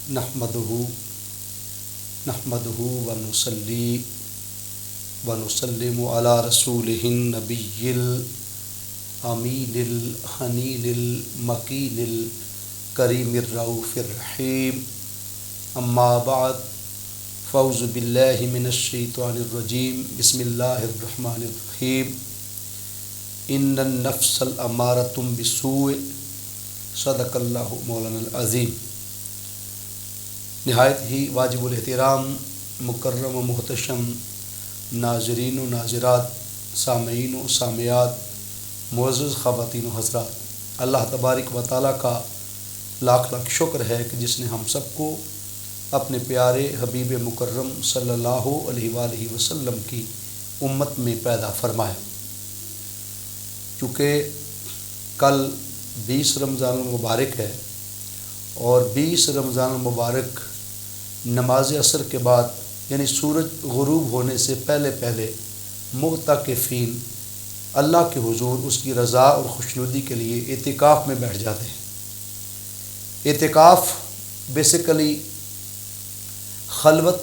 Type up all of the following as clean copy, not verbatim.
نحمدہ ونسلم علی رسولہ النبی الامین الحنین المکین الکریم الرؤوف الرحیم اما بعد فاعوذ باللہ من الشیطان الرجیم بسم اللہ الرحمن الرحیم ان النفس الامارۃ بالسوء صدق اللہ مولانا العظیم۔ نہایت ہی واجب الاحترام مکرم و محتشم ناظرین و ناظرات، سامعین و سامعات، معزز خواتین و حضرات، اللہ تبارک و تعالیٰ کا لاکھ لاکھ شکر ہے کہ جس نے ہم سب کو اپنے پیارے حبیب مکرم صلی اللہ علیہ وآلہ وسلم کی امت میں پیدا فرمایا۔ چونکہ کل 20 رمضان المبارک ہے اور 20 رمضان المبارک نماز عصر کے بعد یعنی سورج غروب ہونے سے پہلے پہلے معتکفین اللہ کے حضور اس کی رضا اور خوشنودی کے لیے اعتکاف میں بیٹھ جاتے ہیں۔ اعتکاف بیسیکلی خلوت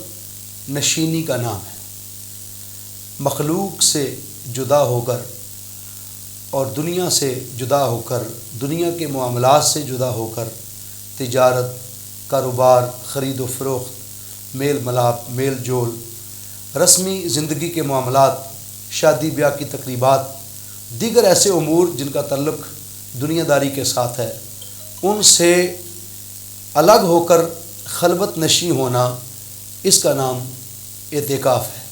نشینی کا نام ہے۔ مخلوق سے جدا ہو کر اور دنیا سے جدا ہو کر، دنیا کے معاملات سے جدا ہو کر، تجارت، کاروبار، خرید و فروخت، میل ملاپ، میل جول، رسمی زندگی کے معاملات، شادی بیاہ کی تقریبات، دیگر ایسے امور جن کا تعلق دنیا داری کے ساتھ ہے، ان سے الگ ہو کر خلوت نشیں ہونا، اس کا نام اعتکاف ہے۔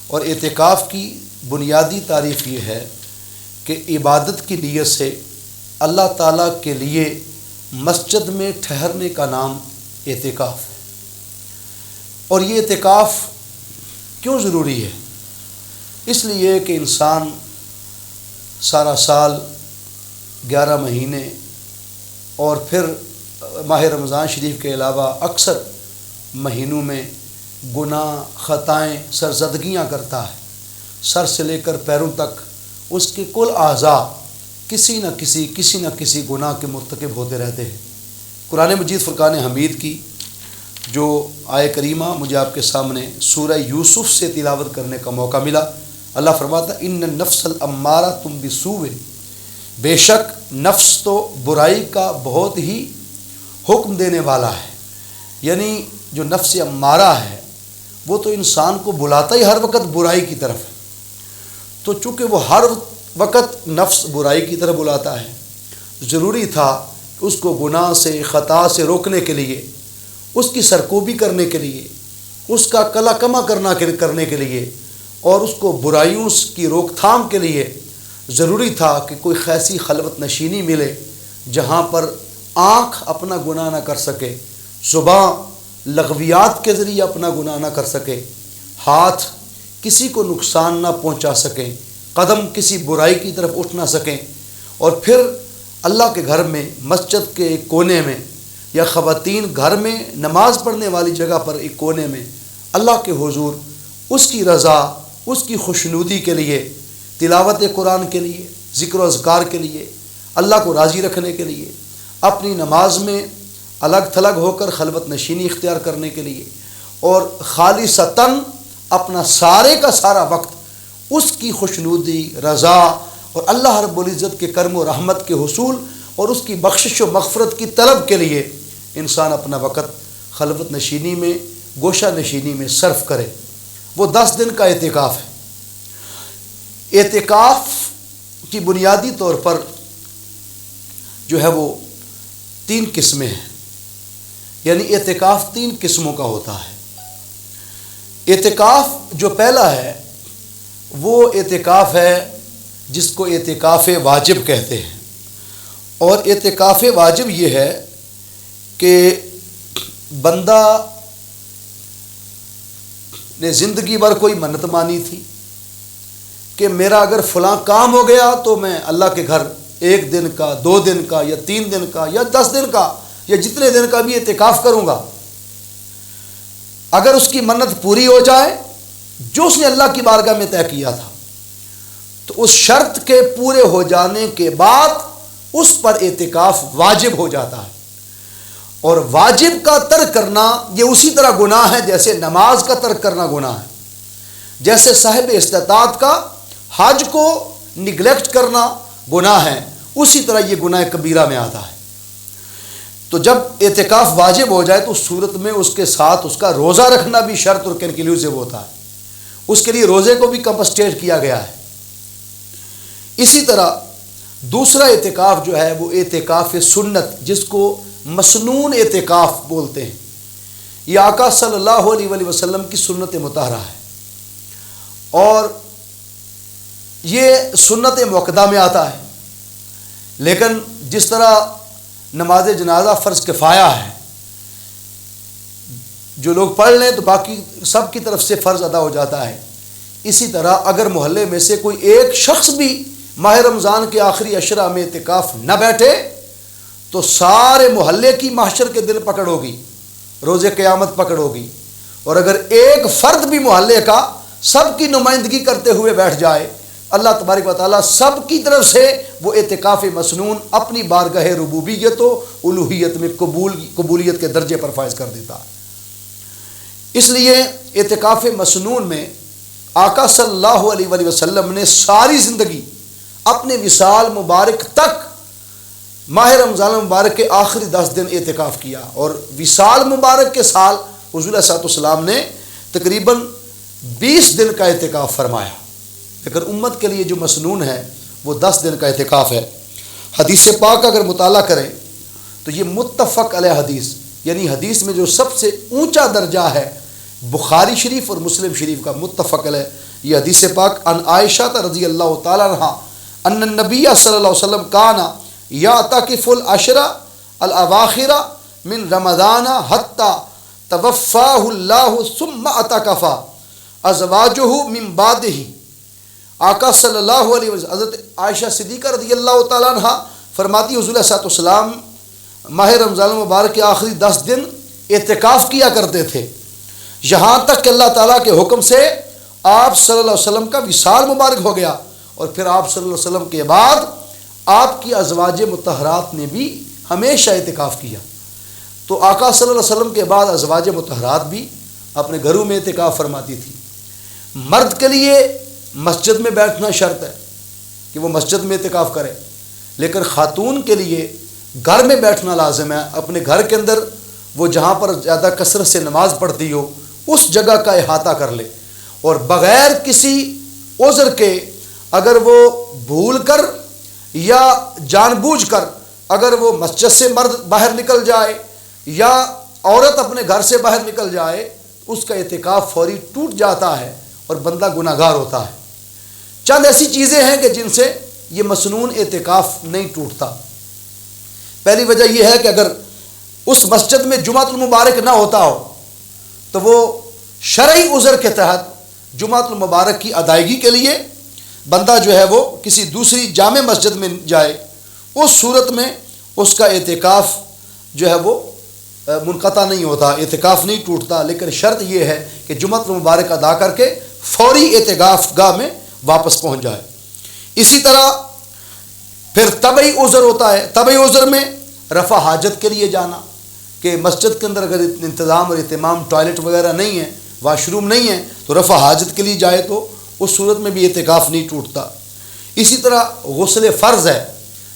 اور اعتکاف کی بنیادی تعریف یہ ہے کہ عبادت کی نیت سے اللہ تعالیٰ کے لیے مسجد میں ٹھہرنے کا نام اعتکاف ہے۔ اور یہ اعتکاف کیوں ضروری ہے؟ اس لیے کہ انسان سارا سال 11 مہینے اور پھر ماہ رمضان شریف کے علاوہ اکثر مہینوں میں گناہ، خطائیں، سرزدگیاں کرتا ہے۔ سر سے لے کر پیروں تک اس کے کل اعضاء کسی نہ کسی گناہ کے مرتکب ہوتے رہتے ہیں۔ قرآن مجید فرقان حمید کی جو آیہ کریمہ مجھے آپ کے سامنے سورہ یوسف سے تلاوت کرنے کا موقع ملا، اللہ فرماتا ہے ان النفس الامارۃ بالسوء، بے شک نفس تو برائی کا بہت ہی حکم دینے والا ہے۔ یعنی جو نفس امارہ ہے وہ تو انسان کو بلاتا ہی ہر وقت برائی کی طرف ہے۔ تو چونکہ وہ ہر وقت نفس برائی کی طرف بلاتا ہے، ضروری تھا کہ اس کو گناہ سے، خطا سے روکنے کے لیے، اس کی سرکوبی کرنے کے لیے، اس کا کلا کما کرنے کے لیے اور اس کو برائیوں کی روک تھام کے لیے ضروری تھا کہ کوئی خیسی خلوت نشینی ملے جہاں پر آنکھ اپنا گناہ نہ کر سکے، زبان لغویات کے ذریعے اپنا گناہ نہ کر سکے، ہاتھ کسی کو نقصان نہ پہنچا سکیں، قدم کسی برائی کی طرف اٹھ نہ سکیں، اور پھر اللہ کے گھر میں مسجد کے ایک کونے میں یا خواتین گھر میں نماز پڑھنے والی جگہ پر ایک کونے میں اللہ کے حضور اس کی رضا، اس کی خوشنودی کے لیے، تلاوت قرآن کے لیے، ذکر و اذکار کے لیے، اللہ کو راضی رکھنے کے لیے، اپنی نماز میں الگ تھلگ ہو کر خلوت نشینی اختیار کرنے کے لیے اور خالصتاً اپنا سارے کا سارا وقت اس کی خوشنودی، رضا اور اللہ رب العزت کے کرم و رحمت کے حصول اور اس کی بخشش و مغفرت کی طلب کے لیے انسان اپنا وقت خلوت نشینی میں، گوشہ نشینی میں صرف کرے۔ وہ 10 دن کا اعتکاف ہے۔ اعتکاف کی بنیادی طور پر جو ہے وہ 3 قسمیں ہیں، یعنی اعتکاف 3 قسموں کا ہوتا ہے۔ اعتکاف جو پہلا ہے وہ اعتکاف ہے جس کو اعتکاف واجب کہتے ہیں، اور اعتکاف واجب یہ ہے کہ بندہ نے زندگی بھر کوئی منت مانی تھی کہ میرا اگر فلاں کام ہو گیا تو میں اللہ کے گھر 1 دن کا، 2 دن کا یا 3 دن کا یا 10 دن کا یا جتنے دن کا بھی اعتکاف کروں گا۔ اگر اس کی منت پوری ہو جائے جو اس نے اللہ کی بارگاہ میں طے کیا تھا، تو اس شرط کے پورے ہو جانے کے بعد اس پر اعتکاف واجب ہو جاتا ہے۔ اور واجب کا ترک کرنا یہ اسی طرح گناہ ہے جیسے نماز کا ترک کرنا گناہ ہے، جیسے صاحب استطاعت کا حج کو نگلیکٹ کرنا گناہ ہے، اسی طرح یہ گناہ کبیرہ میں آتا ہے۔ تو جب اعتکاف واجب ہو جائے تو اس صورت میں اس کے ساتھ اس کا روزہ رکھنا بھی شرط اور کنکلیوزیو ہوتا ہے، اس کے لیے روزے کو بھی کمپنسیٹ کیا گیا ہے۔ اسی طرح دوسرا اعتکاف جو ہے وہ اعتکاف سنت، جس کو مسنون اعتکاف بولتے ہیں، یہ آقا صلی اللہ علیہ وآلہ وسلم کی سنت مطہرہ ہے، اور یہ سنت مؤکدہ میں آتا ہے۔ لیکن جس طرح نماز جنازہ فرض کفایہ ہے، جو لوگ پڑھ لیں تو باقی سب کی طرف سے فرض ادا ہو جاتا ہے، اسی طرح اگر محلے میں سے کوئی ایک شخص بھی ماہ رمضان کے آخری عشرہ میں اعتکاف نہ بیٹھے تو سارے محلے کی محشر کے دن پکڑ ہوگی، روز قیامت پکڑ ہوگی۔ اور اگر ایک فرد بھی محلے کا سب کی نمائندگی کرتے ہوئے بیٹھ جائے، اللہ تبارک و تعالیٰ سب کی طرف سے وہ اعتکاف مسنون اپنی بارگاہ ربوبیت و الوہیت میں قبولیت کے درجے پر فائز کر دیتا ہے۔ اس لیے اعتکاف مسنون میں آقا صلی اللہ علیہ وآلہ وسلم نے ساری زندگی اپنے وصال مبارک تک ماہ رمضان مبارک کے آخری 10 دن اعتکاف کیا، اور وصال مبارک کے سال حضور علیہ السلام نے تقریباً 20 دن کا اعتکاف فرمایا، لیکن امت کے لیے جو مسنون ہے وہ 10 دن کا اعتکاف ہے۔ حدیث پاک اگر مطالعہ کریں تو یہ متفق علیہ حدیث، یعنی حدیث میں جو سب سے اونچا درجہ ہے بخاری شریف اور مسلم شریف کا متفق علیہ یہ حدیث پاک ان عائشہ رضی اللہ تعالیٰ عنہا ان النبی صلی اللہ علیہ وسلم کانا یعتکف العشرہ الاواخر من رمضان حتی توفاہ اللہ ثم اعتکف ازواجہ من بعدہ۔ آقا صلی اللہ علیہ وسلم حضرت عائشہ صدیقہ رضی اللہ تعالیٰ عنہ فرماتی حضور علیہ السلام ماہ رمضان مبارک کے آخری 10 دن اعتکاف کیا کرتے تھے، یہاں تک کہ اللہ تعالیٰ کے حکم سے آپ صلی اللہ علیہ وسلم کا وصال مبارک ہو گیا، اور پھر آپ صلی اللہ علیہ وسلم کے بعد آپ کی ازواج مطہرات نے بھی ہمیشہ اعتکاف کیا۔ تو آقا صلی اللہ علیہ وسلم کے بعد ازواج مطہرات بھی اپنے گھروں میں اعتکاف فرماتی تھی۔ مرد کے لیے مسجد میں بیٹھنا شرط ہے کہ وہ مسجد میں اعتکاف کرے، لیکن خاتون کے لیے گھر میں بیٹھنا لازم ہے، اپنے گھر کے اندر وہ جہاں پر زیادہ کثرت سے نماز پڑھتی ہو اس جگہ کا احاطہ کر لے، اور بغیر کسی عذر کے اگر وہ بھول کر یا جان بوجھ کر اگر وہ مسجد سے مرد باہر نکل جائے یا عورت اپنے گھر سے باہر نکل جائے، اس کا اعتکاف فوری ٹوٹ جاتا ہے اور بندہ گناہ گار ہوتا ہے۔ چند ایسی چیزیں ہیں کہ جن سے یہ مسنون اعتکاف نہیں ٹوٹتا۔ پہلی وجہ یہ ہے کہ اگر اس مسجد میں جمعۃ المبارک نہ ہوتا ہو تو وہ شرعی عذر کے تحت جمعۃ المبارک کی ادائیگی کے لیے بندہ جو ہے وہ کسی دوسری جامع مسجد میں جائے، اس صورت میں اس کا اعتکاف جو ہے وہ منقطع نہیں ہوتا، اعتکاف نہیں ٹوٹتا، لیکن شرط یہ ہے کہ جمعۃ المبارک ادا کر کے فوری اعتکاف گاہ میں واپس پہنچ جائے۔ اسی طرح پھر طبعی عذر ہوتا ہے، طبعی عذر میں رفع حاجت کے لیے جانا، کہ مسجد کے اندر اگر انتظام اور اہتمام ٹوائلٹ وغیرہ نہیں ہے، واش روم نہیں ہے، تو رفع حاجت کے لیے جائے تو اس صورت میں بھی اعتکاف نہیں ٹوٹتا۔ اسی طرح غسل فرض ہے،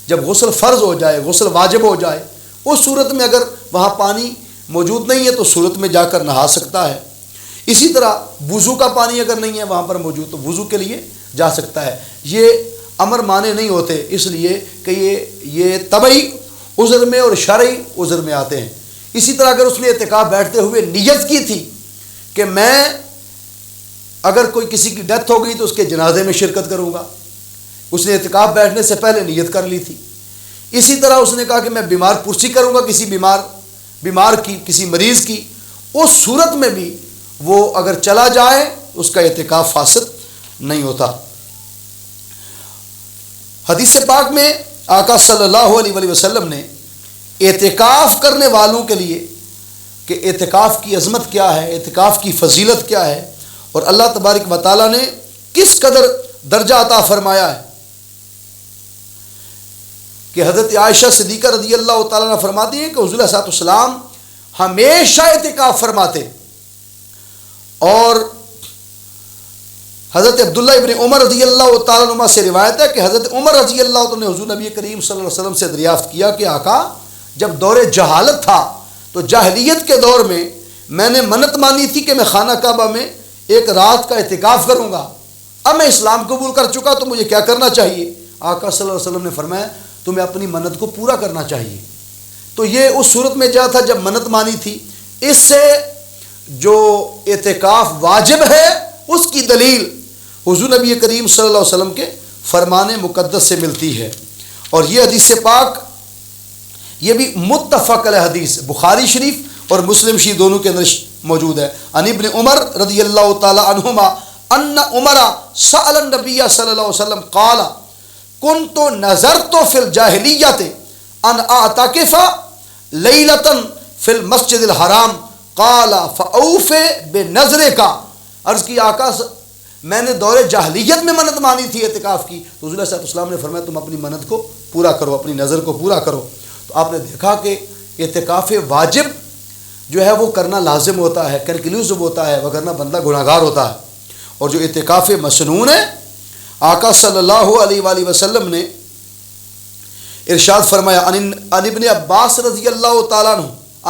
جب غسل فرض ہو جائے، غسل واجب ہو جائے، اس صورت میں اگر وہاں پانی موجود نہیں ہے تو صورت میں جا کر نہا سکتا ہے۔ اسی طرح وضو کا پانی اگر نہیں ہے وہاں پر موجود تو وضو کے لیے جا سکتا ہے۔ یہ امر مانے نہیں ہوتے، اس لیے کہ یہ طبعی عذر میں اور شرعی عذر میں آتے ہیں۔ اسی طرح اگر اس نے اعتکاف بیٹھتے ہوئے نیت کی تھی کہ میں اگر کوئی کسی کی ڈیتھ ہو گئی تو اس کے جنازے میں شرکت کروں گا، اس نے اعتکاف بیٹھنے سے پہلے نیت کر لی تھی۔ اسی طرح اس نے کہا کہ میں بیمار پرسی کروں گا کسی بیمار کی، کسی مریض کی، اس صورت میں بھی وہ اگر چلا جائے اس کا اعتکاف فاسد نہیں ہوتا۔ حدیث پاک میں آقا صلی اللہ علیہ وآلہ وسلم نے اعتکاف کرنے والوں کے لیے کہ اعتکاف کی عظمت کیا ہے، اعتکاف کی فضیلت کیا ہے، اور اللہ تبارک و تعالیٰ نے کس قدر درجہ عطا فرمایا ہے۔ کہ حضرت عائشہ صدیقہ رضی اللہ تعالیٰ عنہ فرماتی ہیں کہ حضور علیہ السلام ہمیشہ اعتکاف فرماتے، اور حضرت عبداللہ ابن عمر رضی اللہ تعالیٰ عنہ سے روایت ہے کہ حضرت عمر رضی اللہ تعالیٰ نے حضور نبی کریم صلی اللہ علیہ وسلم سے دریافت کیا کہ آقا جب دور جہالت تھا تو جاہلیت کے دور میں نے منت مانی تھی کہ میں خانہ کعبہ میں ایک رات کا اعتکاف کروں گا، اب میں اسلام قبول کر چکا تو مجھے کیا کرنا چاہیے؟ آقا صلی اللہ علیہ وسلم نے فرمایا تمہیں اپنی منت کو پورا کرنا چاہیے۔ تو یہ اس صورت میں جا تھا جب منت مانی تھی، اس سے جو اعتکاف واجب ہے اس کی دلیل حضور نبی کریم صلی اللہ علیہ وسلم کے فرمان مقدس سے ملتی ہے، اور یہ حدیث پاک یہ بھی متفق علیہ حدیث بخاری شریف اور مسلم شریف دونوں کے اندر موجود ہے۔ عن ابن عمر رضی اللہ تعالی عنہما ان عمر سأل النبی صلی اللہ علیہ وسلم قال كنت نظرت في الجاہلیت ان اعتکف لیلۃ فی المسجد الحرام قال فاوف بنظرک، عرض کی آقا میں نے دور جاہلیت میں منت مانی تھی اعتکاف کی، تو حضور صلی اللہ علیہ وسلم نے فرمایا تم اپنی منت کو پورا کرو، اپنی نظر کو پورا کرو۔ تو آپ نے دیکھا کہ اعتکاف واجب جو ہے وہ کرنا لازم ہوتا ہے، کنکلوسیو ہوتا ہے، وگرنہ بندہ گناہ گار ہوتا ہے، اور جو اعتکاف مسنون ہے آقا صلی اللہ علیہ وآلہ وسلم نے ارشاد فرمایا عن ابن عباس رضی اللہ تعالیٰ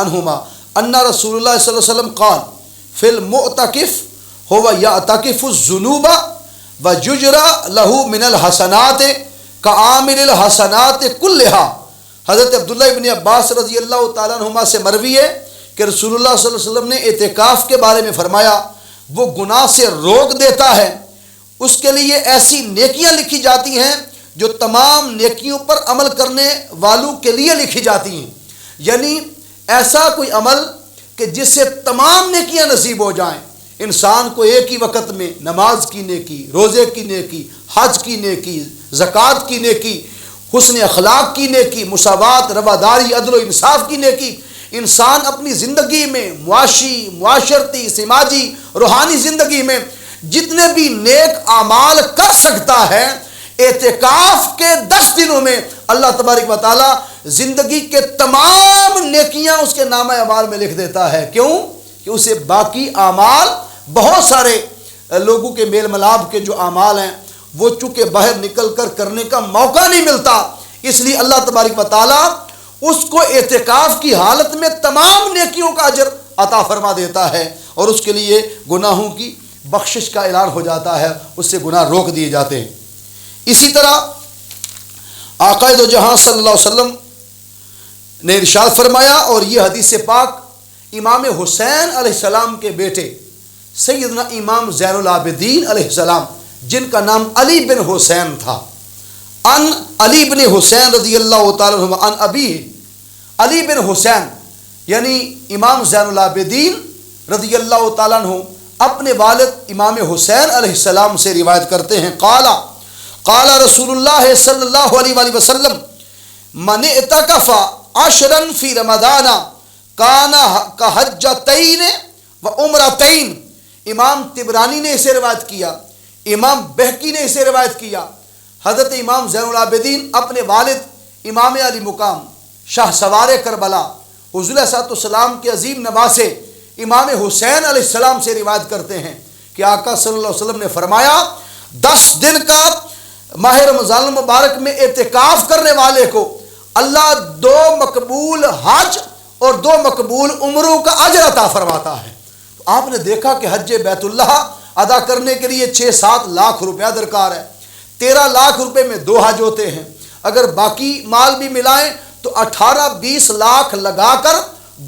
عنہما ان رسول اللہ صلی اللہ علیہ وسلم قال فی المعتکف هو یعتکف الذنوب ویجری لہ من الحسنات کعامل الحسنات کلہا۔ حضرت عبداللہ ابن عباس رضی اللہ تعالیٰ عنہما سے مروی ہے کہ رسول اللہ صلی اللہ علیہ وسلم نے اعتکاف کے بارے میں فرمایا وہ گناہ سے روک دیتا ہے، اس کے لیے ایسی نیکیاں لکھی جاتی ہیں جو تمام نیکیوں پر عمل کرنے والوں کے لیے لکھی جاتی ہیں، یعنی ایسا کوئی عمل کہ جس سے تمام نیکیاں نصیب ہو جائیں۔ انسان کو ایک ہی وقت میں نماز کی نیکی، روزے کی نیکی، حج کی نیکی، زکوٰۃ کی نیکی، حسن اخلاق کی نیکی، مساوات، رواداری، عدل و انصاف کی نیکی، انسان اپنی زندگی میں معاشی، معاشرتی، سماجی، روحانی زندگی میں جتنے بھی نیک اعمال کر سکتا ہے اعتکاف کے 10 دنوں میں اللہ تبارک و تعالیٰ زندگی کے تمام نیکیاں اس کے نامہ اعمال میں لکھ دیتا ہے۔ کیوں؟ کہ اسے باقی اعمال بہت سارے لوگوں کے میل ملاب کے جو اعمال ہیں وہ چونکہ باہر نکل کر کرنے کا موقع نہیں ملتا، اس لیے اللہ تبارک و تعالیٰ اس کو اعتکاف کی حالت میں تمام نیکیوں کا اجر عطا فرما دیتا ہے، اور اس کے لیے گناہوں کی بخشش کا اعلان ہو جاتا ہے، اس سے گناہ روک دیے جاتے ہیں۔ اسی طرح آقا دو جہاں صلی اللہ علیہ وسلم نے ارشاد فرمایا، اور یہ حدیث پاک امام حسین علیہ السلام کے بیٹے سیدنا امام زین العابدین علیہ السلام جن کا نام علی بن حسین تھا، ان علی بن حسین رضی اللہ تعالیٰ عنہ ان ابی، علی بن حسین یعنی امام زین العابدین رضی اللہ تعالیٰ عنہ اپنے والد امام حسین علیہ السلام سے روایت کرتے ہیں قال رسول اللہ صلی اللہ علیہ وآلہ وسلم من اعتکف عشرا فی رمضان کان کحجتین و عمرتین۔ امام طبرانی نے اسے روایت کیا، امام بہقی نے اسے روایت کیا، حضرت امام زین العابدین اپنے والد امام علی مقام شاہ سوار کربلا حضور صلی اللہ علیہ وسلم کے عظیم نواسے امام حسین علیہ السلام سے روایت کرتے ہیں کہ آقا صلی اللہ علیہ وسلم نے فرمایا 10 دن کا ماہ رمضان المبارک میں اعتکاف کرنے والے کو اللہ 2 مقبول حج اور 2 مقبول عمروں کا اجر عطا فرماتا ہے۔ تو آپ نے دیکھا کہ حج بیت اللہ ادا کرنے کے لیے 6-7 لاکھ روپیہ درکار ہے، 13 لاکھ روپے میں 2 حج ہوتے ہیں، اگر باقی مال بھی ملائیں تو 18-20 لاکھ لگا کر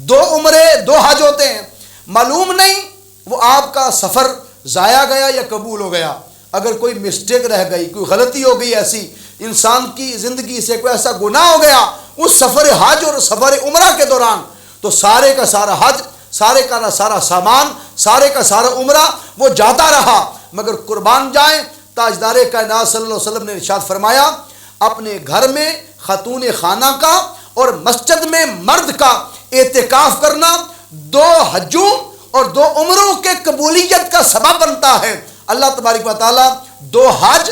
2 عمرے 2 حج ہوتے ہیں۔ معلوم نہیں وہ آپ کا سفر ضائع گیا یا قبول ہو گیا، اگر کوئی مسٹیک رہ گئی، کوئی غلطی ہو گئی، ایسی انسان کی زندگی سے کوئی ایسا گناہ ہو گیا اس سفر حج اور سفر عمرہ کے دوران، تو سارے کا سارا حج، سارے کا سارا سامان، سارے کا سارا عمرہ وہ جاتا رہا۔ مگر قربان جائیں، تاجدار کائنات صلی اللہ علیہ وسلم نے ارشاد فرمایا اپنے گھر میں خاتون خانہ کا اور مسجد میں مرد کا اعتکاف کرنا 2 حجوں اور 2 عمروں کے قبولیت کا سبب بنتا ہے۔ اللہ تبارک و تعالیٰ 2 حج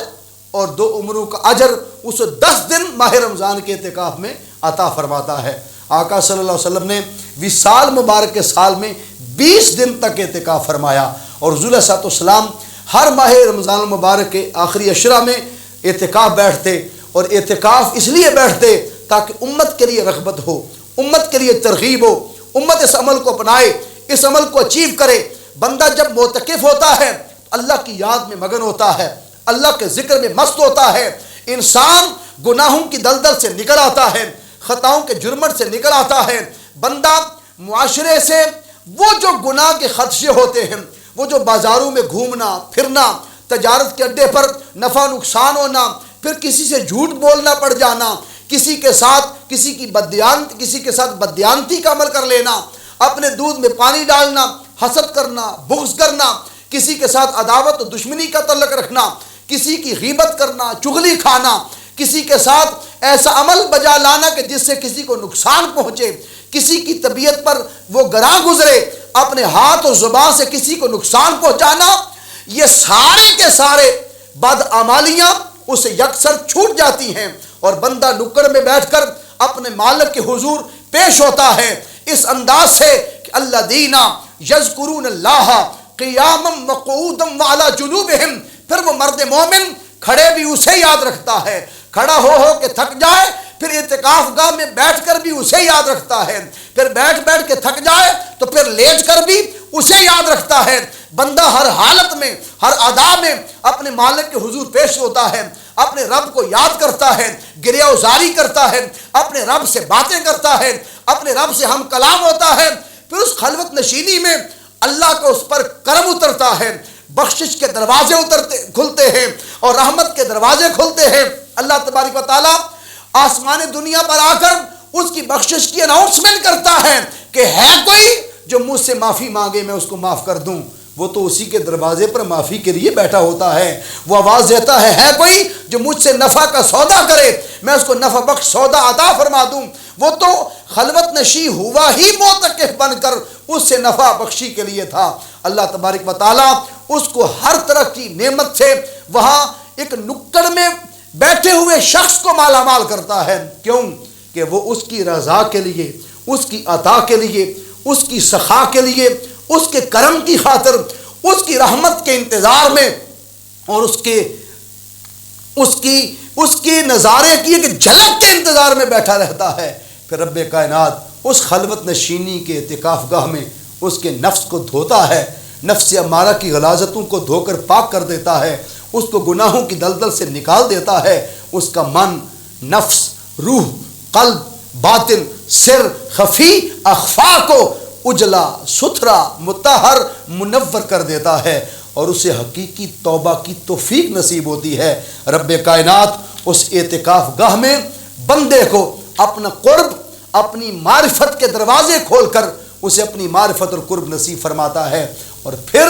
اور 2 عمروں کا اجر اسے 10 دن ماہ رمضان کے اعتکاف میں عطا فرماتا ہے۔ آقا صلی اللہ علیہ وسلم نے وصال مبارک کے سال میں 20 دن تک اعتکاف فرمایا، اور حضور علیہ الصلوۃ والسلام ہر ماہ رمضان المبارک کے آخری عشرہ میں اعتکاف بیٹھتے، اور اعتکاف اس لیے بیٹھتے تاکہ امت کے لیے رغبت ہو، امت کے لیے ترغیب ہو، امت اس عمل کو اپنائے، اس عمل کو اچیو کرے۔ بندہ جب معتکف ہوتا ہے تو اللہ کی یاد میں مگن ہوتا ہے، اللہ کے ذکر میں مست ہوتا ہے، انسان گناہوں کی دلدل سے نکل آتا ہے، خطاؤں کے جرمٹ سے نکل آتا ہے۔ بندہ معاشرے سے وہ جو گناہ کے خدشے ہوتے ہیں، وہ جو بازاروں میں گھومنا پھرنا، تجارت کے اڈے پر نفع نقصان ہونا، پھر کسی سے جھوٹ بولنا پڑ جانا، کسی کے ساتھ بددیانتی کا عمل کر لینا، اپنے دودھ میں پانی ڈالنا، حسد کرنا، بغض کرنا، کسی کے ساتھ عداوت و دشمنی کا تعلق رکھنا، کسی کی غیبت کرنا، چغلی کھانا، کسی کے ساتھ ایسا عمل بجا لانا کہ جس سے کسی کو نقصان پہنچے، کسی کی طبیعت پر وہ گراں گزرے، اپنے ہاتھ اور زبان سے کسی کو نقصان پہنچانا، یہ سارے کے سارے بدعمالیاں اسے یکسر چھوٹ جاتی ہیں، اور بندہ نکڑ میں بیٹھ کر اپنے مالک کے حضور پیش ہوتا ہے اس انداز سے کہ الذین یذکرون اللہ قیاما وقعودا وعلی جنوبہم۔ پھر وہ مرد مومن کھڑے بھی اسے یاد رکھتا ہے، کھڑا ہو کے تھک جائے پھر اعتکاف گاہ میں بیٹھ کر بھی اسے یاد رکھتا ہے، پھر بیٹھ کے تھک جائے تو پھر لیٹ کر بھی اسے یاد رکھتا ہے۔ بندہ ہر حالت میں، ہر ادا میں اپنے مالک کے حضور پیش ہوتا ہے، اپنے رب کو یاد کرتا ہے، گریہ وزاری کرتا ہے، اپنے رب سے باتیں کرتا ہے، اپنے رب سے ہم کلام ہوتا ہے۔ پھر اس خلوت نشینی میں اللہ کا اس پر کرم اترتا ہے، بخشش کے دروازے کھلتے ہیں اور رحمت کے دروازے کھلتے ہیں۔ اللہ تبارک و تعالیٰ آسمان دنیا پر آ کر اس کی بخشش کی اناؤنسمنٹ کرتا ہے کہ ہے کوئی جو مجھ سے معافی مانگے میں اس کو معاف کر دوں۔ وہ تو اسی کے دروازے پر معافی کے لیے بیٹھا ہوتا ہے۔ وہ آواز دیتا ہے کوئی جو مجھ سے نفع کا سودا کرے میں اس کو نفع بخش سودا عطا فرما دوں۔ وہ تو خلوت نشی ہوا ہی معتکف بن کر اس سے نفع بخشی کے لیے تھا۔ اللہ تبارک و تعالیٰ اس کو ہر طرح کی نعمت سے وہاں ایک نکڑ میں بیٹھے ہوئے شخص کو مالا مال کرتا ہے۔ کیوں؟ کہ وہ اس کی رضا کے لیے، اس کی عطا کے لیے، اس کی سخا کے لیے، اس کے کرم کی خاطر، اس کی رحمت کے انتظار میں، اور اس کی نظارے کی ایک جھلک کے انتظار میں بیٹھا رہتا ہے۔ پھر رب کائنات اس خلوت نشینی کے اعتکاف گاہ میں اس کے نفس کو دھوتا ہے، نفس امارہ کی غلاظتوں کو دھو کر پاک کر دیتا ہے، اس کو گناہوں کی دلدل سے نکال دیتا ہے۔ اس کا من، نفس، روح، قلب، باطن، سر، خفی، اخفا کو اجلا، ستھرا، مطہر، منور کر دیتا ہے، اور اسے حقیقی توبہ کی توفیق نصیب ہوتی ہے۔ رب کائنات اس اعتکاف گاہ میں بندے کو اپنا قرب، اپنی معرفت کے دروازے کھول کر اسے اپنی معرفت اور قرب نصیب فرماتا ہے، اور پھر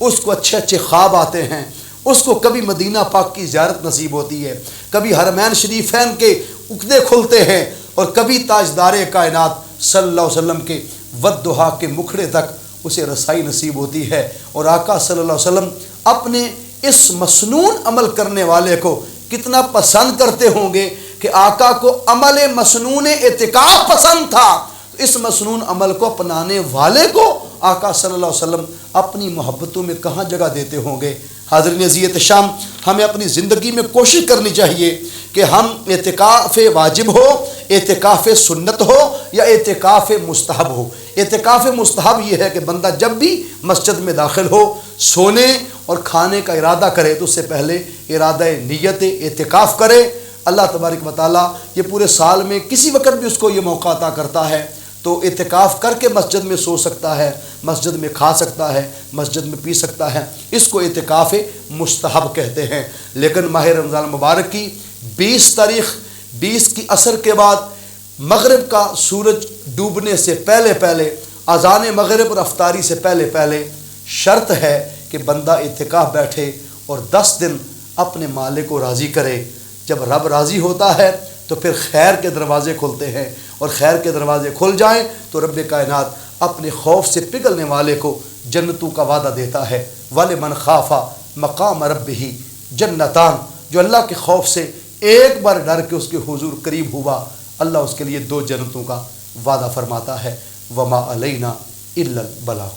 اس کو اچھے اچھے خواب آتے ہیں۔ اس کو کبھی مدینہ پاک کی زیارت نصیب ہوتی ہے، کبھی حرمین شریفین کے عقدے کھلتے ہیں، اور کبھی تاجدار کائنات صلی اللہ علیہ وسلم کے والضحیٰ کے مکھڑے تک اسے رسائی نصیب ہوتی ہے۔ اور آقا صلی اللہ علیہ وسلم اپنے اس مسنون عمل کرنے والے کو کتنا پسند کرتے ہوں گے کہ آقا کو عمل مسنون اعتکاف پسند تھا، اس مسنون عمل کو اپنانے والے کو آقا صلی اللہ علیہ وسلم اپنی محبتوں میں کہاں جگہ دیتے ہوں گے۔ حاضرین عزیز شام، ہمیں اپنی زندگی میں کوشش کرنی چاہیے کہ ہم اعتکاف واجب ہو، اعتکاف سنت ہو یا اعتکاف مستحب ہو۔ اعتکاف مستحب یہ ہے کہ بندہ جب بھی مسجد میں داخل ہو، سونے اور کھانے کا ارادہ کرے تو اس سے پہلے ارادہ نیت اعتکاف کرے۔ اللہ تبارک و تعالیٰ یہ پورے سال میں کسی وقت بھی اس کو یہ موقع عطا کرتا ہے تو اعتکاف کر کے مسجد میں سو سکتا ہے، مسجد میں کھا سکتا ہے، مسجد میں پی سکتا ہے۔ اس کو اعتکاف مستحب کہتے ہیں۔ لیکن ماہ رمضان مبارک کی 20 تاریخ 20 کی عصر کے بعد مغرب کا سورج ڈوبنے سے پہلے اذان مغرب اور افطاری سے پہلے شرط ہے کہ بندہ اعتکاف بیٹھے اور 10 دن اپنے مالک کو راضی کرے۔ جب رب راضی ہوتا ہے تو پھر خیر کے دروازے کھلتے ہیں، اور خیر کے دروازے کھل جائیں تو رب کائنات اپنے خوف سے پگھلنے والے کو جنتوں کا وعدہ دیتا ہے۔ وَلِمَنْ خَافَ مَقَامَ رَبِّهِ جنتان، جو اللہ کے خوف سے ایک بار ڈر کے اس کے حضور قریب ہوا، اللہ اس کے لیے 2 جنتوں کا وعدہ فرماتا ہے، وما علینا الا البلاغ۔